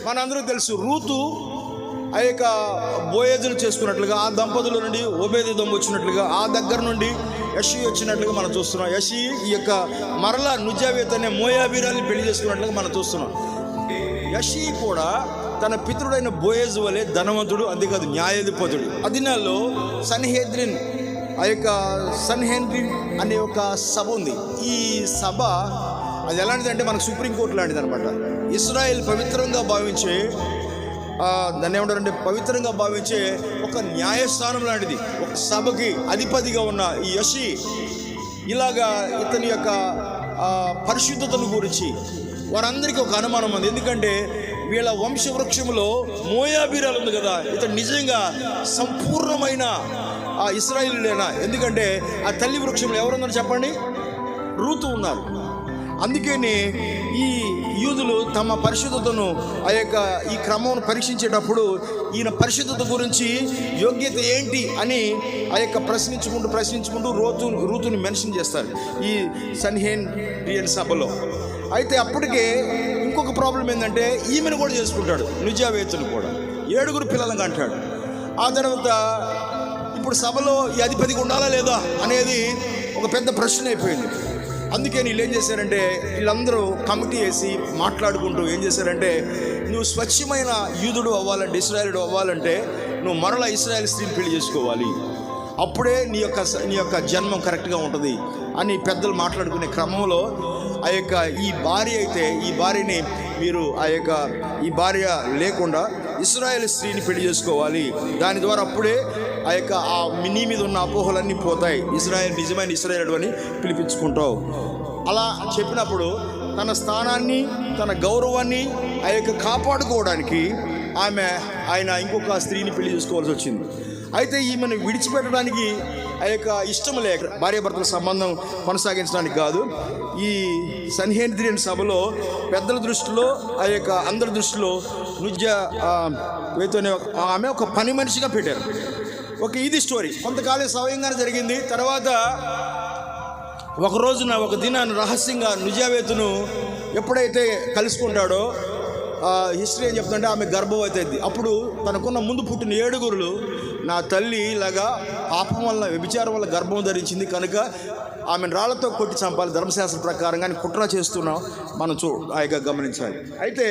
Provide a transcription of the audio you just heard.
మనందరికీ తెలుసు, రూతు ఆ యొక్క బోయేజును చేసుకున్నట్లుగా, ఆ దంపతుల నుండి ఓబేదెదోం వచ్చినట్లుగా, ఆ దగ్గర నుండి యషీ వచ్చినట్లుగా మనం చూస్తున్నాం. యషీ ఈ యొక్క మరలా నుజ్జావేత్ అనే మోయాబీరాల్ని పెళ్లి చేసుకున్నట్లుగా మనం చూస్తున్నాం. యషీ కూడా తన పితరుడైన బోయేజు వలె ధనవంతుడు, అంతేకాదు న్యాయాధిపతుడు. ఆ దినాల్లో సన్హెద్రిన్, ఆ యొక్క సన్హెద్రిన్ అనే ఒక సభ ఉంది. ఈ సభ అది ఎలాంటిదంటే మనకు సుప్రీంకోర్టు లాంటిది అనమాట. ఇశ్రాయేల్ పవిత్రంగా భావించే, దాన్ని ఏమంటారంటే పవిత్రంగా భావించే ఒక న్యాయస్థానం లాంటిది. ఒక సభకి అధిపతిగా ఉన్న ఈ యషీ ఇలాగా ఇతని యొక్క పరిశుద్ధతను గురించి వారందరికీ ఒక అనుమానం ఉంది. ఎందుకంటే వీళ్ళ వంశవృక్షంలో మోయాబీరాలు ఉంది కదా, ఇతను నిజంగా సంపూర్ణమైన ఆ ఇశ్రాయేలీయుడేనా? ఎందుకంటే ఆ తల్లి వృక్షంలో ఎవరున్నారు చెప్పండి? రూతు ఉన్నారు. అందుకని ఈ యూదులు తమ పరిశుద్ధతను ఆ యొక్క ఈ క్రమం పరీక్షించేటప్పుడు ఈయన పరిశుద్ధత గురించి యోగ్యత ఏంటి అని ఆ యొక్క ప్రశ్నించుకుంటూ రూతుని మెన్షన్ చేస్తారు ఈ సన్హెద్రిన్ సభలో. అయితే అప్పటికే ఇంకొక ప్రాబ్లం ఏంటంటే ఈమెను కూడా చేసుకుంటాడు, నుజ్జావేతును కూడా. 7 పిల్లలను అంటాడు. ఆ తర్వాత ఇప్పుడు సభలో ఈ అధిపతికి ఉండాలా లేదా అనేది ఒక పెద్ద ప్రశ్న అయిపోయింది. అందుకే వీళ్ళు ఏం చేశారంటే, వీళ్ళందరూ కమిటీ వేసి మాట్లాడుకుంటూ ఏం చేశారంటే, నువ్వు స్వచ్ఛమైన యూదుడు అవ్వాలంటే, ఇశ్రాయేలుడు అవ్వాలంటే నువ్వు మరలా ఇశ్రాయేల్ స్త్రీని పెళ్లి చేసుకోవాలి, అప్పుడే నీ యొక్క జన్మం కరెక్ట్గా ఉంటుంది అని పెద్దలు మాట్లాడుకునే క్రమంలో ఆ యొక్క ఈ భార్యని మీరు ఈ భార్య లేకుండా ఇశ్రాయేల్ స్త్రీని పెళ్లి చేసుకోవాలి, దాని ద్వారా అప్పుడే ఆ యొక్క నీ మీద ఉన్న అపోహలన్నీ పోతాయి, నిజమైన ఇశ్రాయేలుడు అని పిలిపించుకుంటావు. అలా చెప్పినప్పుడు తన స్థానాన్ని, తన గౌరవాన్ని ఆ యొక్క కాపాడుకోవడానికి ఆయన ఇంకొక స్త్రీని పెళ్లి చేసుకోవాల్సి వచ్చింది. అయితే ఈమెను విడిచిపెట్టడానికి ఆ యొక్క ఇష్టం లేక, భార్యాభర్తల సంబంధం కొనసాగించడానికి కాదు, ఈ సన్హెద్రిన్ సభలో పెద్దల దృష్టిలో, ఆ యొక్క అందరి దృష్టిలో నుజ్జావేతునే ఆమె ఒక పని మనిషిగా పెట్టారు. ఇది స్టోరీ కొంతకాలం సవ్యంగానే జరిగింది. తర్వాత ఒక దినాన్ని రహస్యంగా నుజ్జావేతును ఎప్పుడైతే కలుసుకుంటాడో హిస్టరీ ఏం చెప్తుంటే ఆమె గర్భవతి అయింది. అప్పుడు తనకున్న ముందు పుట్టిన 7 నా తల్లి ఇలాగా పాపం వల్ల, వ్యభిచారం వల్ల గర్భం ధరించింది కనుక ఆమెను రాళ్లతో కొట్టి చంపాలి ధర్మశాస్త్ర ప్రకారంగా కుట్ర చేస్తున్నాం మనం గమనించాలి. అయితే